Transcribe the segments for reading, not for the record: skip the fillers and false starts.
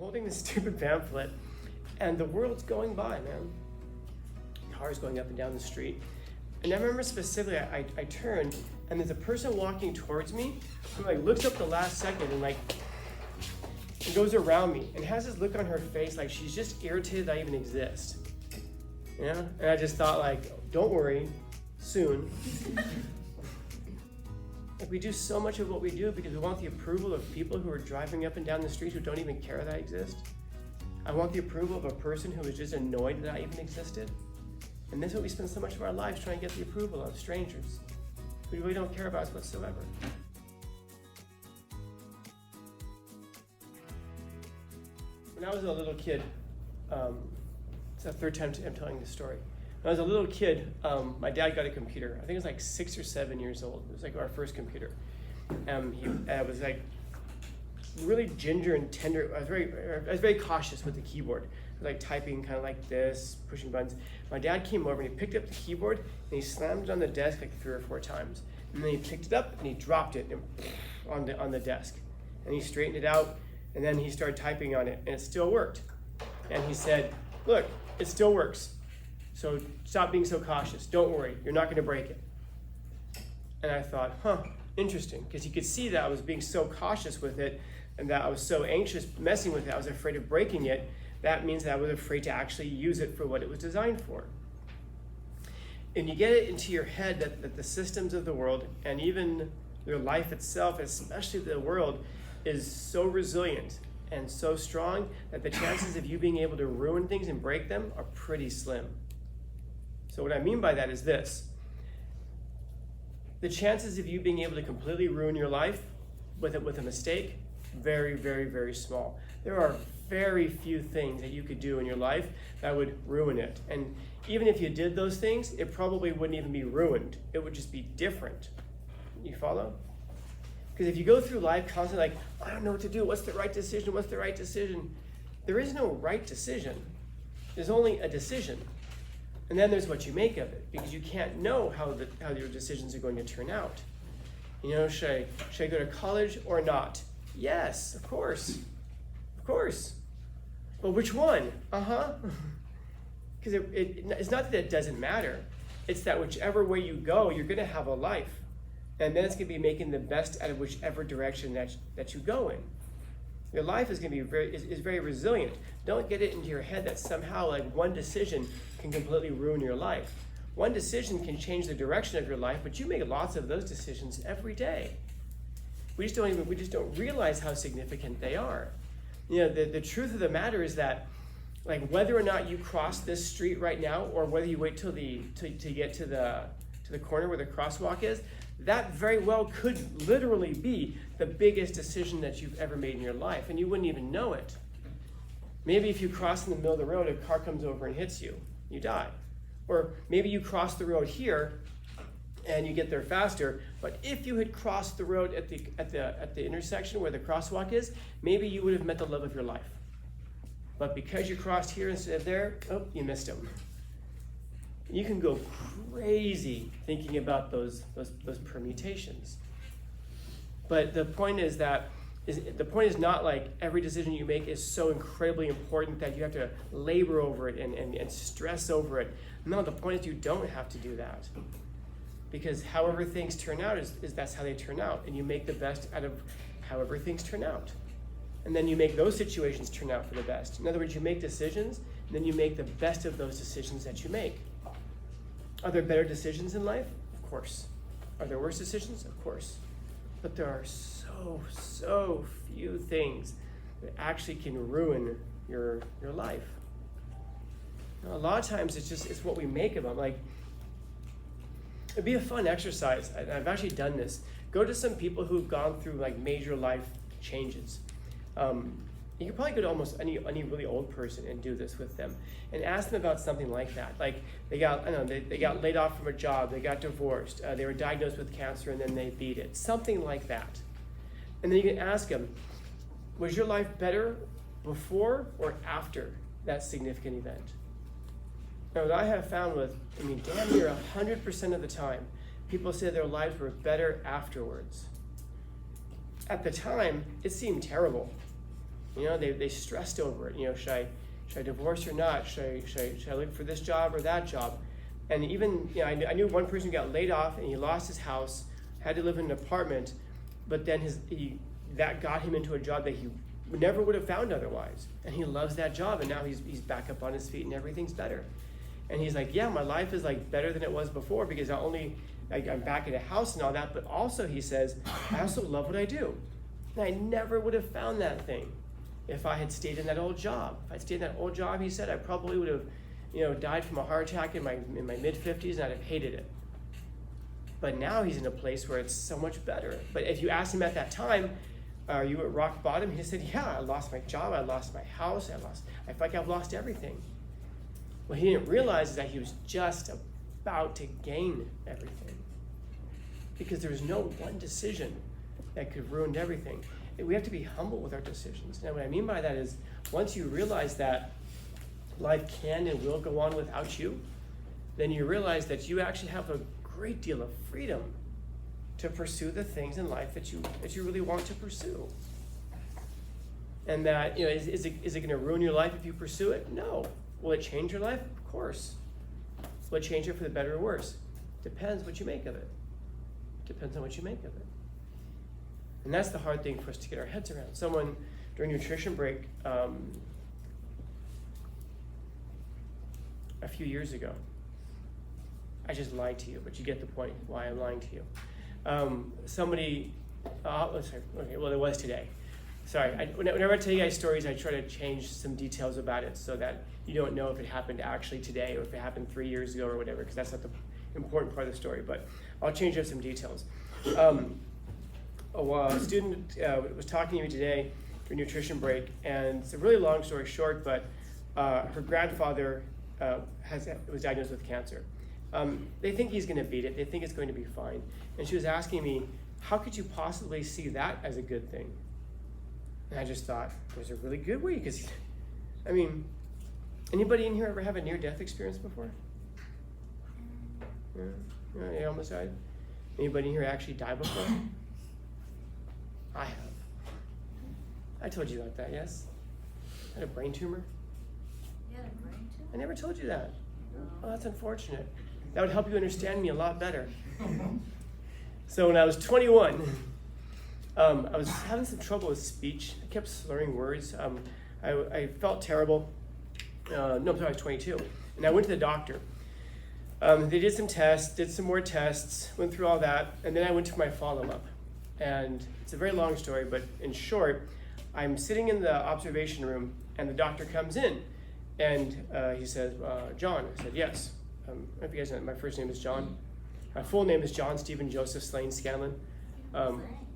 holding this stupid pamphlet, and the world's going by, man. Cars going up and down the street. And I remember specifically, I turned, and there's a person walking towards me who like looks up the last second and like and goes around me and has this look on her face like she's just irritated that I even exist. You know? And I just thought like, don't worry, soon. Like we do so much of what we do because we want the approval of people who are driving up and down the street who don't even care that I exist. I want the approval of a person who is just annoyed that I even existed. And this is what we spend so much of our lives trying to get the approval of strangers who really don't care about us whatsoever. When I was a little kid, it's the third time I'm telling this story. When I was a little kid, my dad got a computer. I think it was like 6 or 7 years old. It was like our first computer. He was like really ginger and tender. I was very cautious with the keyboard. I was like typing kind of like this, pushing buttons. My dad came over and he picked up the keyboard and he slammed it on the desk like 3 or 4 times. And then he picked it up and he dropped it on the desk. And he straightened it out and then he started typing on it and it still worked. And he said, look, it still works. So stop being so cautious. Don't worry, you're not gonna break it. And I thought, interesting, because you could see that I was being so cautious with it and that I was so anxious messing with it, I was afraid of breaking it. That means that I was afraid to actually use it for what it was designed for. And you get it into your head that the systems of the world and even your life itself, especially the world, is so resilient and so strong that the chances of you being able to ruin things and break them are pretty slim. So what I mean by that is this. The chances of you being able to completely ruin your life with a mistake, very, very, very small. There are very few things that you could do in your life that would ruin it. And even if you did those things, it probably wouldn't even be ruined. It would just be different. You follow? Because if you go through life constantly like, I don't know what to do, what's the right decision, what's the right decision? There is no right decision. There's only a decision. And then there's what you make of it, because you can't know how your decisions are going to turn out. You know, should I go to college or not? Yes, of course. Of course. But which one? Because it's not that it doesn't matter. It's that whichever way you go, you're going to have a life. And then it's going to be making the best out of whichever direction that you go in. Your life is going to be very resilient. Don't get it into your head that somehow like one decision can completely ruin your life. One decision can change the direction of your life, but you make lots of those decisions every day. We just don't realize how significant they are. You know, the truth of the matter is that like whether or not you cross this street right now or whether you wait till to get to the corner where the crosswalk is, that very well could literally be the biggest decision that you've ever made in your life, and you wouldn't even know it. Maybe if you cross in the middle of the road, a car comes over and hits you, you die. Or maybe you cross the road here and you get there faster, but if you had crossed the road at the intersection where the crosswalk is, maybe you would have met the love of your life. But because you crossed here instead of there, you missed him. You can go crazy thinking about those permutations. But the point is not like every decision you make is so incredibly important that you have to labor over it and stress over it. No, the point is you don't have to do that. Because however things turn out is that's how they turn out. And you make the best out of however things turn out. And then you make those situations turn out for the best. In other words, you make decisions, and then you make the best of those decisions that you make. Are there better decisions in life? Of course. Are there worse decisions? Of course. But there are so few things that actually can ruin your life. Now, a lot of times it's what we make of them. Like, it'd be a fun exercise. I've actually done this. Go to some people who've gone through like major life changes. You could probably go to almost any really old person and do this with them and ask them about something like that. Like they got laid off from a job, they got divorced, they were diagnosed with cancer and then they beat it. Something like that. And then you can ask them, was your life better before or after that significant event? Now, what I have found damn near 100% of the time, people say their lives were better afterwards. At the time, it seemed terrible. You know, they stressed over it. You know, should I divorce or not? Should I look for this job or that job? And even, you know, I knew one person who got laid off and he lost his house, had to live in an apartment, but then that got him into a job that he never would have found otherwise. And he loves that job, and now he's back up on his feet and everything's better. And he's like, yeah, my life is like better than it was before because not only I'm back at a house and all that, but also he says, I also love what I do. And I never would have found that thing if I had stayed in that old job. If I'd stayed in that old job, he said, I probably would have, you know, died from a heart attack in my mid-50s, and I'd have hated it. But now he's in a place where it's so much better. But if you asked him at that time, are you at rock bottom? He said, yeah, I lost my job, I lost my house, I feel like I've lost everything. What he didn't realize is that he was just about to gain everything. Because there was no one decision that could have ruined everything. We have to be humble with our decisions. Now what I mean by that is, once you realize that life can and will go on without you, then you realize that you actually have a great deal of freedom to pursue the things in life that you really want to pursue. And that, you know, is it going to ruin your life if you pursue it? No. Will it change your life? Of course. Will it change it for the better or worse? Depends what you make of it. Depends on what you make of it. And that's the hard thing for us to get our heads around. Someone during nutrition break a few years ago, I just lied to you, but you get the point why I'm lying to you. Somebody, it was today. Sorry, whenever I tell you guys stories, I try to change some details about it so that you don't know if it happened actually today or if it happened 3 years ago or whatever, because that's not the important part of the story, but I'll change up some details. A student was talking to me today for nutrition break, and it's a really long story short, but her grandfather was diagnosed with cancer. They think he's going to beat it. They think it's going to be fine. And she was asking me, how could you possibly see that as a good thing? And I just thought, there's a really good way, because, I mean, anybody in here ever have a near-death experience before? Yeah, you almost died? Anybody in here actually died before? I have. I told you about that, yes? I had a brain tumor. You had a brain tumor? I never told you that. Oh, that's unfortunate. That would help you understand me a lot better. So when I was 21, I was having some trouble with speech. I kept slurring words. I felt terrible. I was 22. And I went to the doctor. They did some tests, did some more tests, went through all that, and then I went to my follow-up. And it's a very long story, but in short, I'm sitting in the observation room, and the doctor comes in, and he says, John. I said, yes. I don't know if you guys know, my first name is John. My full name is John Stephen Joseph Slane Scanlon.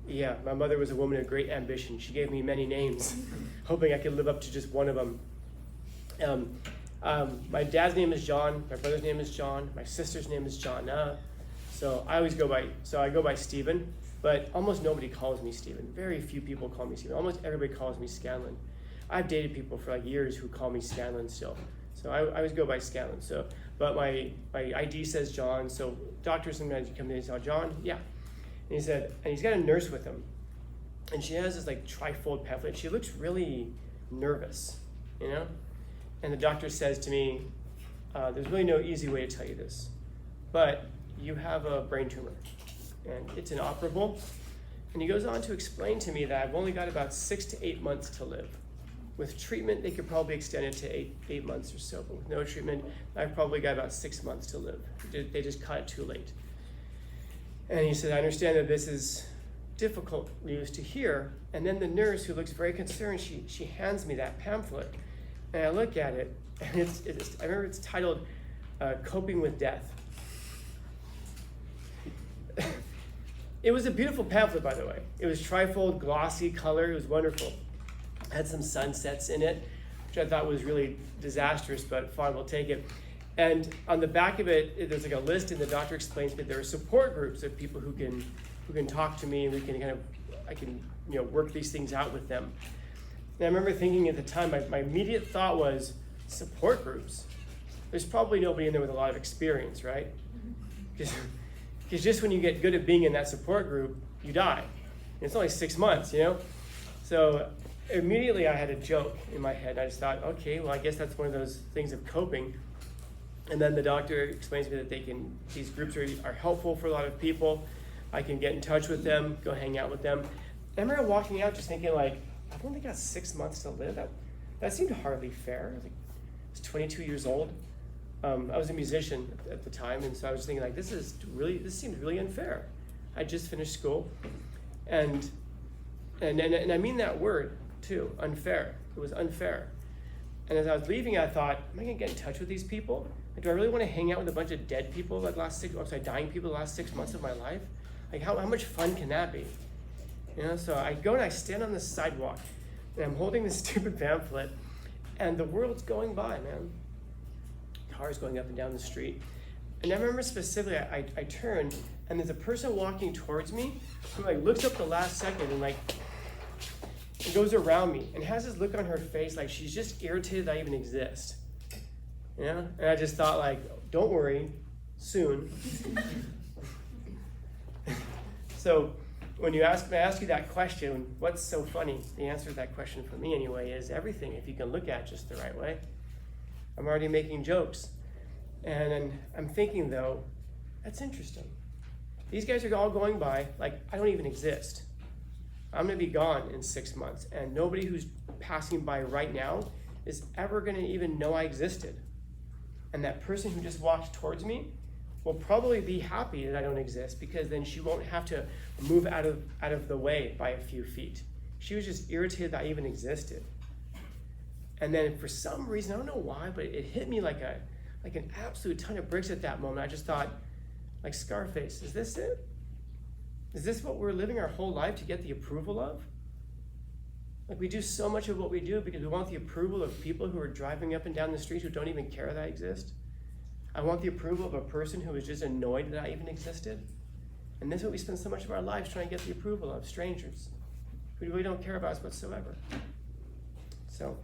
Yeah, my mother was a woman of great ambition. She gave me many names, hoping I could live up to just one of them. My dad's name is John. My brother's name is John. My sister's name is Jonna. So I go by Stephen, but almost nobody calls me Stephen. Very few people call me Stephen. Almost everybody calls me Scanlon. I've dated people for like years who call me Scanlon still. So I always go by Scanlon. So, but my ID says John. So doctors sometimes come in and say, John, yeah. And he said, and he's got a nurse with him, and she has this like trifold pamphlet. She looks really nervous, you know. And the doctor says to me, there's really no easy way to tell you this, but you have a brain tumor, and it's inoperable. And he goes on to explain to me that I've only got about 6 to 8 months to live. With treatment, they could probably extend it to eight months or so, but with no treatment, I've probably got about 6 months to live. They just cut it too late. And he said, I understand that this is difficult news to hear. And then the nurse, who looks very concerned, she hands me that pamphlet. And I look at it, and I remember it's titled, Coping with Death. It was a beautiful pamphlet, by the way. It was trifold, glossy color. It was wonderful. It had some sunsets in it, which I thought was really disastrous, but fine, we'll take it. And on the back of it, there's like a list, and the doctor explains that there are support groups of people who can talk to me, and I can work these things out with them. And I remember thinking at the time, my immediate thought was, support groups? There's probably nobody in there with a lot of experience, right? Because just when you get good at being in that support group, you die. And it's only 6 months, you know? So immediately I had a joke in my head. I just thought, okay, well, I guess that's one of those things of coping. And then the doctor explains to me that these groups are helpful for a lot of people. I can get in touch with them, go hang out with them. And I remember walking out just thinking like, I've only got 6 months to live. That seemed hardly fair. I was 22 years old. I was a musician at the time, and so I was thinking like, this seems really unfair. I just finished school, and I mean that word too, unfair. It was unfair. And as I was leaving, I thought, am I gonna get in touch with these people? Like, do I really want to hang out with a bunch of dead people dying people the last 6 months of my life? Like, how much fun can that be? You know, so I go and I stand on the sidewalk, and I'm holding this stupid pamphlet, and the world's going by, man. Cars going up and down the street. And I remember specifically, I turned, and there's a person walking towards me who like looks up the last second and like, and goes around me and has this look on her face like she's just irritated that I even exist. You know? And I just thought like, don't worry, soon. So when I ask you that question, what's so funny? The answer to that question for me anyway is everything, if you can look at it just the right way. I'm already making jokes. And I'm thinking though, that's interesting. These guys are all going by like I don't even exist. I'm gonna be gone in 6 months, and nobody who's passing by right now is ever gonna even know I existed. And that person who just walked towards me will probably be happy that I don't exist, because then she won't have to move out of the way by a few feet. She was just irritated that I even existed. And then for some reason, I don't know why, but it hit me like an absolute ton of bricks at that moment. I just thought, like Scarface, is this it? Is this what we're living our whole life to get the approval of? Like, we do so much of what we do because we want the approval of people who are driving up and down the street who don't even care that I exist. I want the approval of a person who is just annoyed that I even existed. And this is what we spend so much of our lives trying to get the approval of, strangers who really don't care about us whatsoever. So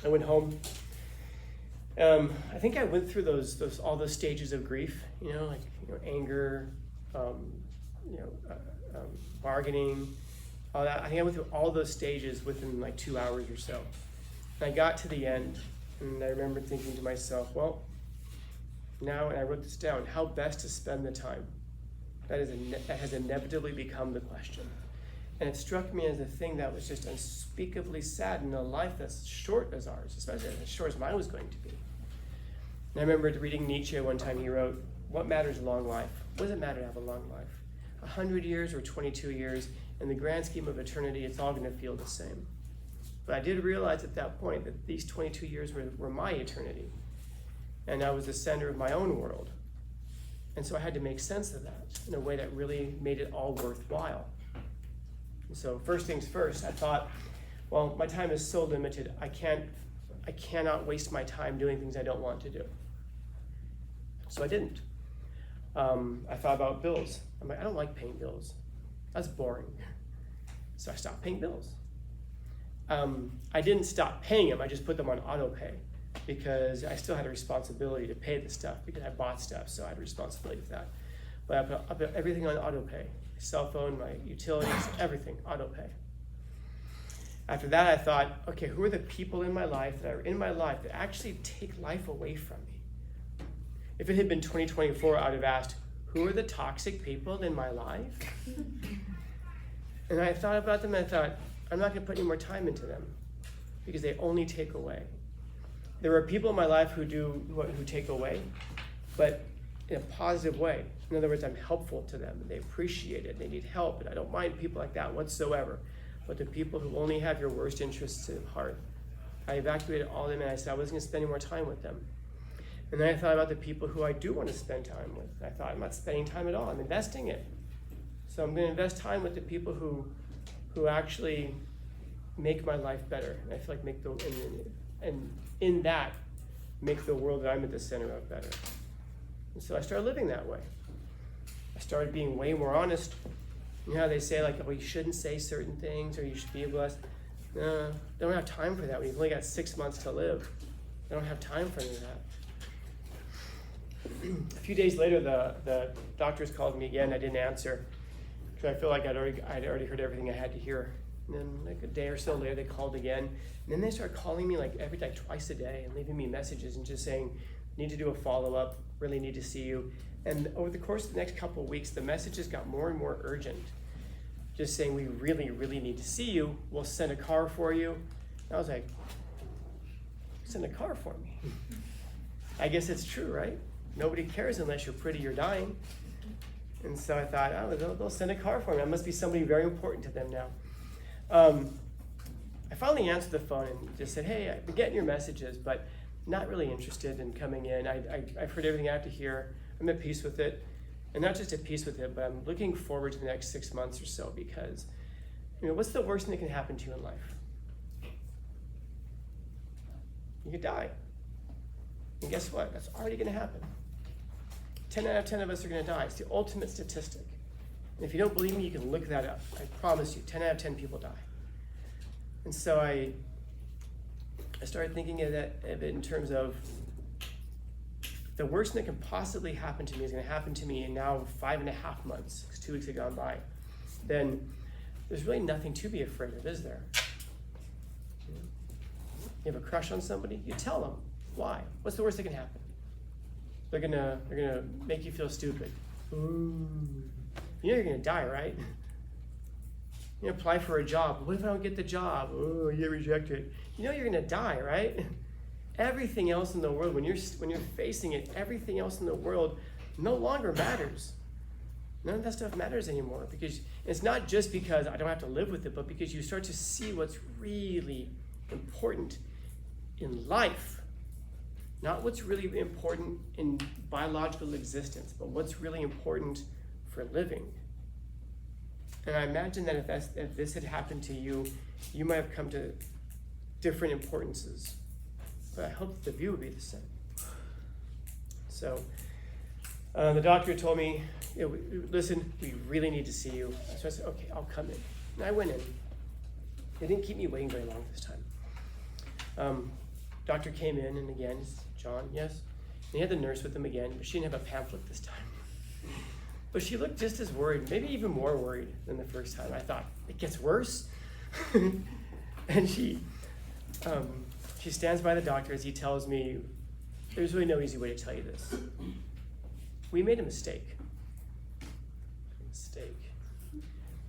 I went home. I think I went through all those stages of grief, anger, bargaining, all that. I think I went through all those stages within like 2 hours or so. And I got to the end, and I remember thinking to myself, well, now, and I wrote this down, how best to spend the time? That has inevitably become the question. And it struck me as a thing that was just unspeakably sad in a life that's short as ours, especially as short as mine was going to be. And I remember reading Nietzsche one time. He wrote, what matters a long life? What does it matter to have a long life? 100 years or 22 years, in the grand scheme of eternity, it's all gonna feel the same. But I did realize at that point that these 22 years were my eternity. And I was the center of my own world. And so I had to make sense of that in a way that really made it all worthwhile. And so first things first, I thought, well, my time is so limited, I cannot waste my time doing things I don't want to do. So I didn't. I thought about bills. I'm like, I don't like paying bills. That's boring. So I stopped paying bills. I didn't stop paying them, I just put them on auto pay, because I still had a responsibility to pay the stuff because I bought stuff, so I had a responsibility for that. But I put everything on auto pay. My cell phone, my utilities, everything, auto pay. After that, I thought, okay, who are the people in my life that actually take life away from me? If it had been 2024, I would have asked, who are the toxic people in my life? And I thought about them and I thought, I'm not gonna put any more time into them because they only take away. There are people in my life who take away, but in a positive way. In other words, I'm helpful to them and they appreciate it, they need help, and I don't mind people like that whatsoever. But the people who only have your worst interests at heart, I evacuated all of them and I said I wasn't gonna spend any more time with them. And then I thought about the people who I do want to spend time with. I thought, I'm not spending time at all, I'm investing it. So I'm gonna invest time with the people who actually make my life better. And I feel like make the world that I'm at the center of better. And so I started living that way. I started being way more honest. You know how they say like, oh, you shouldn't say certain things, or you should be able to, no, they don't have time for that when you've only got 6 months to live. They don't have time for any of that. A few days later, the doctors called me again. I didn't answer because I feel like I'd already heard everything I had to hear. And then like a day or so later, they called again. And then they started calling me like twice a day and leaving me messages and just saying, need to do a follow-up, really need to see you. And over the course of the next couple of weeks, the messages got more and more urgent. Just saying, we really, really need to see you. We'll send a car for you. And I was like, send a car for me? I guess it's true, right? Nobody cares unless you're pretty or dying. And so I thought, oh, they'll send a car for me. I must be somebody very important to them now. I finally answered the phone and just said, hey, I've been getting your messages, but not really interested in coming in. I've heard everything I have to hear. I'm at peace with it. And not just at peace with it, but I'm looking forward to the next 6 months or so because, what's the worst thing that can happen to you in life? You could die. And guess what? That's already going to happen. 10 out of 10 of us are going to die. It's the ultimate statistic. And if you don't believe me, you can look that up. I promise you, 10 out of 10 people die. And so I started thinking of it in terms of the worst thing that can possibly happen to me is going to happen to me in now 5.5 months, because 2 weeks have gone by. Then there's really nothing to be afraid of, is there? You have a crush on somebody, you tell them. Why? What's the worst that can happen? They're gonna make you feel stupid. Ooh. You know you're gonna die, right? You apply for a job. What if I don't get the job? Oh, you get rejected. You know you're gonna die, right? Everything else in the world, when you're facing it, everything else in the world no longer matters. None of that stuff matters anymore, because it's not just because I don't have to live with it, but because you start to see what's really important in life. Not what's really important in biological existence, but what's really important for living. And I imagine that if this had happened to you, you might have come to different importances. But I hope that the view would be the same. So the doctor told me, listen, we really need to see you. So I said, okay, I'll come in. And I went in. They didn't keep me waiting very long this time. Doctor came in, and again, John, yes? And he had the nurse with him again, but she didn't have a pamphlet this time. But she looked just as worried, maybe even more worried than the first time. I thought, it gets worse? And she stands by the doctor as he tells me, there's really no easy way to tell you this. We made a mistake.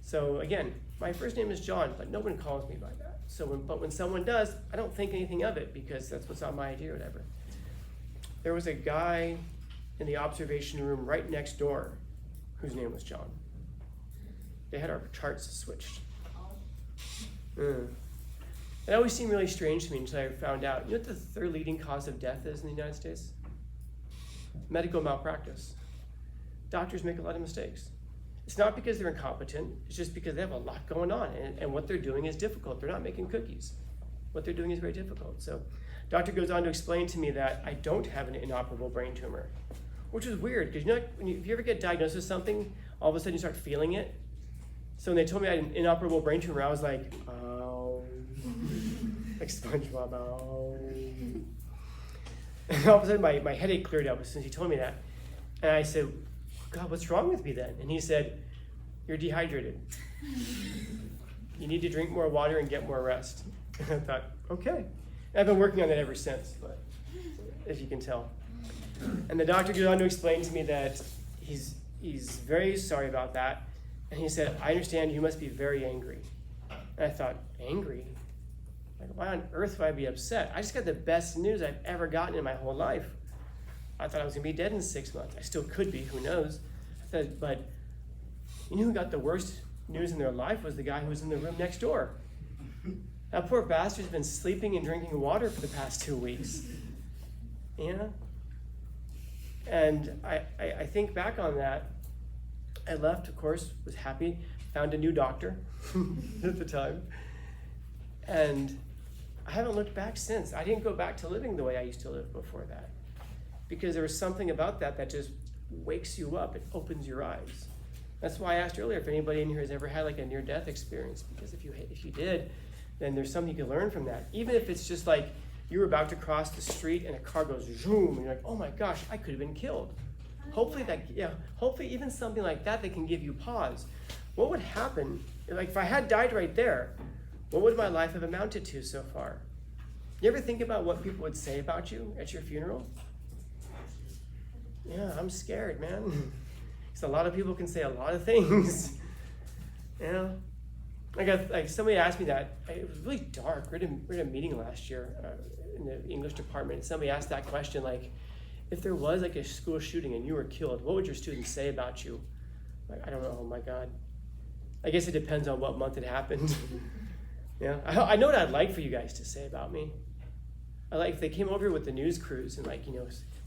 So again, my first name is John, but no one calls me by that. But when someone does, I don't think anything of it because that's what's on my ID or whatever. There was a guy in the observation room right next door whose name was John. They had our charts switched. It always seemed really strange to me until I found out, you know what the third leading cause of death is in the United States? Medical malpractice. Doctors make a lot of mistakes. It's not because they're incompetent, it's just because they have a lot going on, and what they're doing is difficult. They're not making cookies. What they're doing is very difficult. So doctor goes on to explain to me that I don't have an inoperable brain tumor, which is weird, because if you ever get diagnosed with something, all of a sudden you start feeling it. So when they told me I had an inoperable brain tumor, I was like, oh, like SpongeBob, oh. And all of a sudden my headache cleared up since he told me that. And I said, God, what's wrong with me then? And he said, you're dehydrated. You need to drink more water and get more rest. And I thought, okay. And I've been working on that ever since, but as you can tell. And the doctor goes on to explain to me that he's very sorry about that. And he said, I understand you must be very angry. And I thought, angry? Like, why on earth would I be upset? I just got the best news I've ever gotten in my whole life. I thought I was going to be dead in 6 months. I still could be, who knows? But you know who got the worst news in their life was the guy who was in the room next door. That poor bastard's been sleeping and drinking water for the past 2 weeks. You know? And I think back on that. I left, of course, was happy, found a new doctor at the time. And I haven't looked back since. I didn't go back to living the way I used to live before that. Because there was something about that just wakes you up. It opens your eyes. That's why I asked earlier if anybody in here has ever had like a near-death experience. Because if you did, then there's something you can learn from that. Even if it's just like you were about to cross the street and a car goes zoom, and you're like, oh my gosh, I could have been killed. Hopefully even something like that can give you pause. What would happen, like if I had died right there, What would my life have amounted to so far? You ever think about what people would say about you at your funeral? Yeah, I'm scared, man. Because a lot of people can say a lot of things. You know? Like somebody asked me that. It was really dark. We were at a meeting last year in the English department. And somebody asked that question, like, if there was like a school shooting and you were killed, what would your students say about you? Like, I don't know. Oh my God. I guess it depends on what month it happened. Yeah, I know what I'd like for you guys to say about me. I like if they came over here with the news crews and like,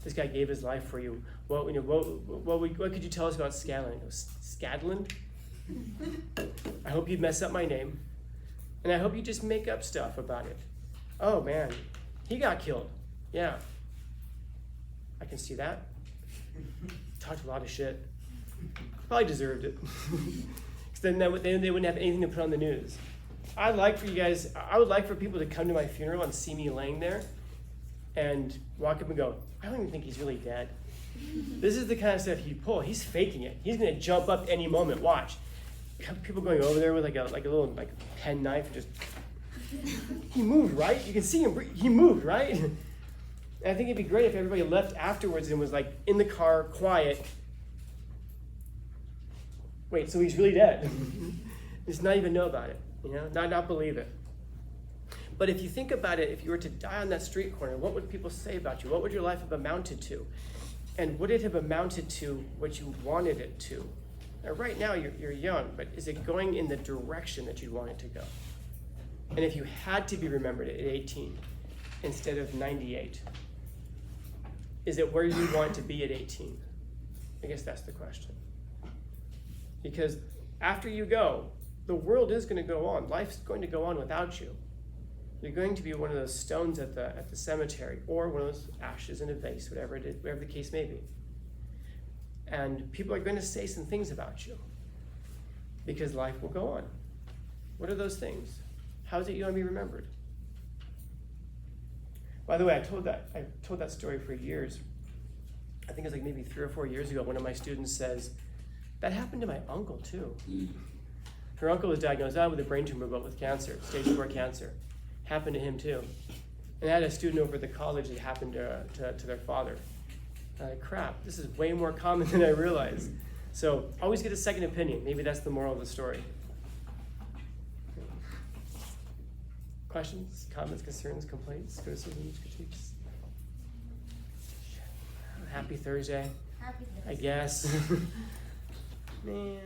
this guy gave his life for you. What could you tell us about Scadlin? Scadlin? I hope you'd mess up my name, and I hope you just make up stuff about it. Oh man, he got killed. Yeah, I can see that. Talked a lot of shit. Probably deserved it. Because then they wouldn't have anything to put on the news. I would like for people to come to my funeral and see me laying there and walk up and go, I don't even think he's really dead. This is the kind of stuff he'd pull. He's faking it. He's going to jump up any moment. Watch. People going over there with like a little pen knife and just, he moved, right? You can see him, he moved, right? And I think it'd be great if everybody left afterwards and was like in the car, quiet. Wait, so he's really dead. Just not even know about it. Not believe it. But if you think about it, if you were to die on that street corner, what would people say about you? What would your life have amounted to? And would it have amounted to what you wanted it to? Now, right now, you're young, but is it going in the direction that you want it to go? And if you had to be remembered at 18 instead of 98, is it where you want to be at 18? I guess that's the question. Because after you go, the world is going to go on. Life's going to go on without you. You're going to be one of those stones at the cemetery, or one of those ashes in a vase, whatever the case may be. And people are going to say some things about you because life will go on. What are those things? How is it you want to be remembered? By the way, I told that story for years. I think it was like maybe 3 or 4 years ago. One of my students says, that happened to my uncle too. Her uncle was diagnosed not with a brain tumor, but with cancer, stage 4 cancer. Happened to him too. And I had a student over at the college that happened to their father. Crap, this is way more common than I realized. So always get a second opinion. Maybe that's the moral of the story. Questions, comments, concerns, complaints, criticisms, critiques? Happy Thursday, Happy I guess. Man.